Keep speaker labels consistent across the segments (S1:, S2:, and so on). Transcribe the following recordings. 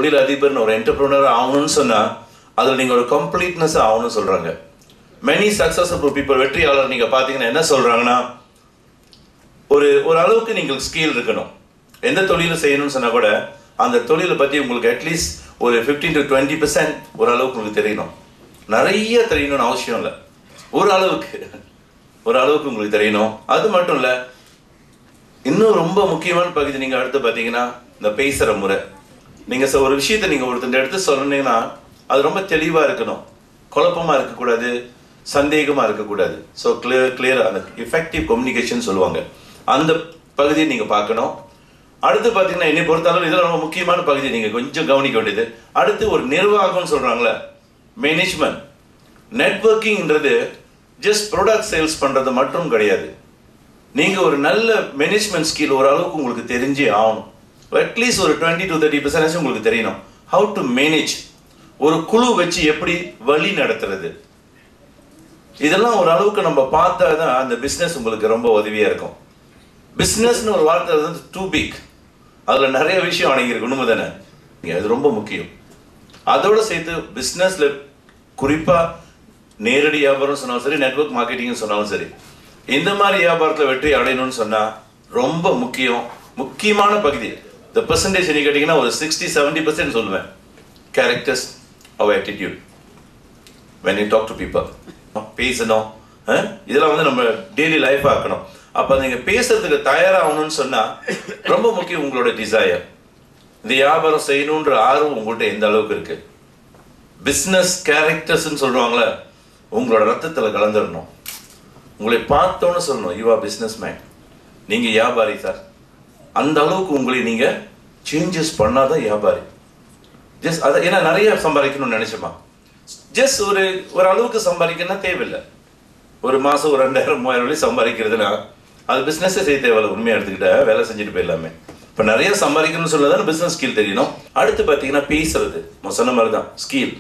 S1: தொழில் அதிபர்னு ஒரு என்டர்பிரினர் ஆகணும்னு சொன்னால் அதில் நீங்கள் ஒரு கம்ப்ளீட்னஸ் ஆகணும்னு சொல்கிறாங்க. மெனி சக்ஸஸ்ஃபுல் பீப்புள், வெற்றியாளர் நீங்கள் பார்த்தீங்கன்னா என்ன சொல்கிறாங்கன்னா, ஒரு அளவுக்கு நீங்கள் ஸ்கில் இருக்கணும். எந்த தொழிலும் செய்யணும்னு சொன்னால் கூட அந்த தொழிலை பற்றி உங்களுக்கு அட்லீஸ்ட் ஒரு 15 to 20% ஒரு அளவுக்கு உங்களுக்கு தெரியணும். நிறைய தெரியணும்னு அவசியம் இல்லை, ஒரு அளவுக்கு உங்களுக்கு தெரியணும். அது மட்டும் இல்லை, இன்னும் ரொம்ப முக்கியமான பகுதி நீங்கள் அடுத்து பார்த்தீங்கன்னா இந்த பேசுகிற முறை. நீங்கள் ஒரு விஷயத்தை நீங்கள் ஒருத்தர் எடுத்து சொன்னீங்கன்னா அது ரொம்ப தெளிவாக இருக்கணும், குழப்பமாக இருக்கக்கூடாது, சந்தேகமாக இருக்கக்கூடாது. ஸோ கிளியராக அந்த எஃபெக்டிவ் கம்யூனிகேஷன் சொல்லுவாங்க, அந்த பகுதியை நீங்கள் பார்க்கணும். அடுத்து பார்த்தீங்கன்னா என்னை பொறுத்தளவு இதெல்லாம் ரொம்ப முக்கியமான பகுதி, நீங்கள் கொஞ்சம் கவனிக்க வேண்டியது. அடுத்து ஒரு நிர்வாகம்னு சொல்கிறாங்களே, மேனேஜ்மெண்ட். நெட்வொர்க்கிங்ன்றது ஜஸ்ட் ப்ராடக்ட் சேல்ஸ் பண்ணுறது மட்டும் கிடையாது. நீங்கள் ஒரு நல்ல மேனேஜ்மெண்ட் ஸ்கில் ஒரு அளவுக்கு உங்களுக்கு தெரிஞ்சே ஆகணும். அட்லீஸ்ட் ஒரு 20 to 30% உங்களுக்கு தெரியணும். ஹவு டு மேனேஜ், ஒரு குழு வச்சு எப்படி வழி நடத்துறது, இதெல்லாம் ஒரு அளவுக்கு நம்ம பார்த்தா தான் அந்த பிஸ்னஸ் உங்களுக்கு ரொம்ப உதவியாக இருக்கும். பிஸ்னஸ்னு ஒரு வார்த்தை வந்து டூ பிக், அதில் நிறைய விஷயம் அடங்கியிருக்கு, உண்மை தானே? அது ரொம்ப முக்கியம். அதோடு சேர்த்து பிஸ்னஸில் குறிப்பாக நேரடி வியாபாரம் சொன்னாலும் சரி, நெட்வொர்க் மார்க்கெட்டிங் சொன்னாலும் சரி, இந்த மாதிரி வியாபாரத்தில் வெற்றி அடையணும்னு சொன்னால் ரொம்ப முக்கியமான பகுதி. இந்த பெர்சன்டேஜ் என்ன கேட்டிங்கன்னா ஒரு 60-70% சொல்லுவேன். கேரக்டர்ஸ், அவர் attitude, when you talk to people, பேசணும், இதெல்லாம் வந்து நம்ம டெய்லி லைஃப் ஆக்கணும். அப்போ நீங்கள் பேசுறதுக்கு தயாராகணும்னு சொன்னால் ரொம்ப முக்கியம் உங்களோட டிசையர். இந்த வியாபாரம் செய்யணுன்ற ஆர்வம் உங்கள்கிட்ட எந்த அளவுக்கு இருக்கு. பிஸ்னஸ் கேரக்டர்ஸ்ன்னு சொல்லுவாங்களே, உங்களோட ரத்தத்தில் கலந்துடணும். உங்களை பார்த்தோன்னு சொல்லணும், யூ ஆர் பிஸ்னஸ் மேன், நீங்கள் வியாபாரி சார். அந்த அளவுக்கு உங்களை நீங்கள் சேஞ்சஸ் பண்ணாதான் வியாபாரி. ஜஸ்ட் அதை ஏன்னா நிறைய சம்பாதிக்கணும்னு நினைச்சோமா, ஜஸ்ட் ஒரு அளவுக்கு சம்பாதிக்கணும்னா தேவையில்லை. ஒரு மாதம் ஒரு 2000-3000 சம்பாதிக்கிறதுனா அது பிஸ்னஸே செய்ய தேவையில்லை. உண்மையாக எடுத்துக்கிட்ட வேலை செஞ்சுட்டு போயிடலாமே. இப்போ நிறைய சம்பாதிக்கணும்னு சொல்லதான் பிஸ்னஸ் ஸ்கில் தெரியணும். அடுத்து பார்த்தீங்கன்னா பேசுறது, சொன்ன மாதிரி தான் ஸ்கில்.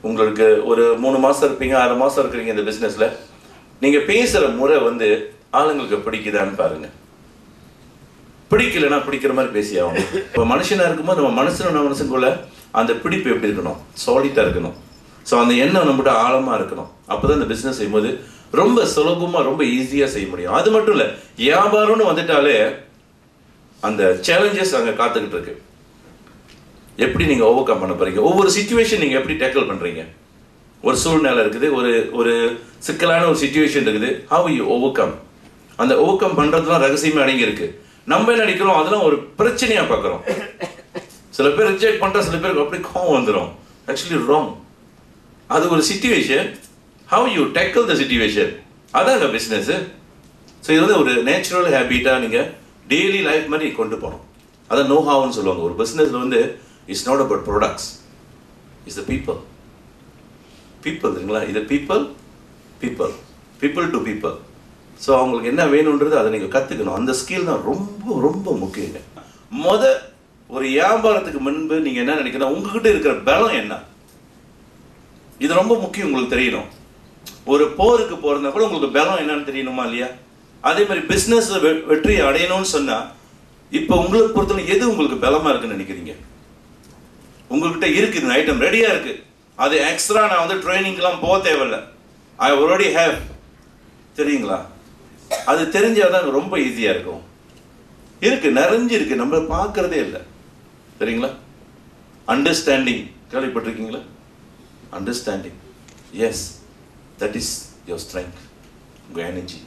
S1: உங்களுக்கு ஒரு 3 மாதம் இருப்பீங்க, 6 மாதம் இருக்கிறீங்க இந்த பிஸ்னஸில், நீங்கள் பேசுகிற முறை வந்து ஆளுங்களுக்கு பிடிக்குதான்னு பாருங்கள். பிடிக்கலைன்னா பிடிக்கிற மாதிரி பேசி ஆகணும். இப்போ மனுஷனாக இருக்கும்போது நம்ம மனுஷனுக்குள்ள அந்த பிடிப்பு எப்படி இருக்கணும், சாலிட்டாக இருக்கணும். ஸோ அந்த எண்ணம் நம்மகிட்ட ஆழமாக இருக்கணும். அப்போ தான் இந்த பிஸ்னஸ் செய்யும்போது ரொம்ப சுலபமாக ரொம்ப ஈஸியாக செய்ய முடியும். அது மட்டும் இல்லை, வியாபாரம்னு வந்துட்டாலே அந்த சேலஞ்சஸ் அங்கே காத்துக்கிட்டு இருக்கு. எப்படி நீங்கள் ஓவர் கம் பண்ண போறீங்க, ஒவ்வொரு சிச்சுவேஷன் நீங்கள் எப்படி டேக்கிள் பண்ணுறீங்க. ஒரு சூழ்நிலை இருக்குது, ஒரு சிக்கலான ஒரு சிச்சுவேஷன் இருக்குது, ஹவ் யூ ஓவர் கம். அந்த ஓவர் கம் பண்ணுறதுலாம் ரகசியமே அடங்கி இருக்கு. நம்ம என்ன நினைக்கிறோம், அதெல்லாம் ஒரு பிரச்சனையாக பார்க்குறோம். சில பேர் ரிஜெக்ட் பண்ணுற, சில பேருக்கு அப்படி கோவம் வந்துடும். Actually wrong. அது ஒரு situation, how you tackle the situation, அதாங்க பிஸ்னஸ். ஸோ இது வந்து ஒரு நேச்சுரல் ஹேபிட்டாக நீங்கள் டெய்லி லைஃப் மாதிரி கொண்டு போகணும். அதான் நோ ஹாவ்னு சொல்லுவாங்க. ஒரு பிஸ்னஸில் வந்து it's not about products, it's the people. இல்லைங்களா, இது பீப்புள் டு பீப்புள். ஸோ அவங்களுக்கு என்ன வேணுன்றது அதை நீங்கள் கற்றுக்கணும். அந்த ஸ்கில் தான் ரொம்ப முக்கியங்க. ஒரு வியாபாரத்துக்கு முன்பு நீங்கள் என்ன நினைக்கணும், உங்ககிட்ட இருக்கிற பலம் என்ன, இது ரொம்ப முக்கியம். உங்களுக்கு தெரியணும். ஒரு போருக்கு போறதுனா கூட உங்களுக்கு பலம் என்னன்னு தெரியணுமா இல்லையா? அதே மாதிரி பிஸ்னஸ் வெற்றி அடையணும்னு சொன்னா இப்போ உங்களுக்கு பொறுத்தவரை எது உங்களுக்கு பலமா இருக்குன்னு நினைக்கிறீங்க? உங்ககிட்ட இருக்கு, இந்த ஐட்டம் ரெடியா இருக்கு, அது எக்ஸ்ட்ரா நான் வந்து ட்ரைனிங்லாம் போக தேவையில்லை, ஐ ஆல்ரெடி ஹேவ். தெரியுங்களா? அது தெரிஞ்சாதான் ரொம்ப ஈஸியா இருக்கும். நிறைஞ்சு இருக்கு, நம்ம பார்க்கறதே இல்லை. சரிங்களா? அண்டர்ஸ்டாண்டிங் கேள்விப்பட்டிருக்கீங்களா? Understanding, yes, that is your strength, உங்கள் எனர்ஜி.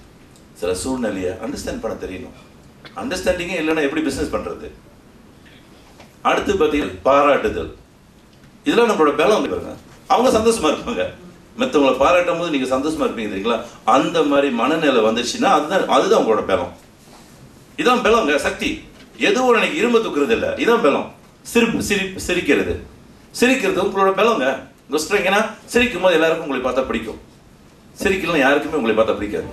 S1: சில சூழ்நிலையை அண்டர்ஸ்டாண்ட் பண்ண தெரியணும். அண்டர்ஸ்டாண்டிங்கே இல்லைன்னா எப்படி பிஸ்னஸ் பண்ணுறது? அடுத்து பார்த்தீங்கன்னா பாராட்டுதல், இதெல்லாம் நம்மளோட பலம் பாருங்க. அவங்க சந்தோஷமா இருப்பாங்க, மற்றவங்களை பாராட்டும் போது நீங்கள் சந்தோஷமா இருப்பீங்க. தெரியுங்களா? அந்த மாதிரி மனநிலை வந்துச்சுன்னா அதுதான் உங்களோட பலம். இதான் பலங்க, சக்தி. எதுவும் எனக்கு இரும்பு தூக்குறது இல்லை, இதான் பலம். சிரிக்கிறது உங்களோட பலங்க. சிரிக்கும் போது எல்லாருக்கும் உங்களை பார்த்தா பிடிக்கும், சிரிக்கலாம் யாருக்குமே உங்களை பார்த்தா பிடிக்காது.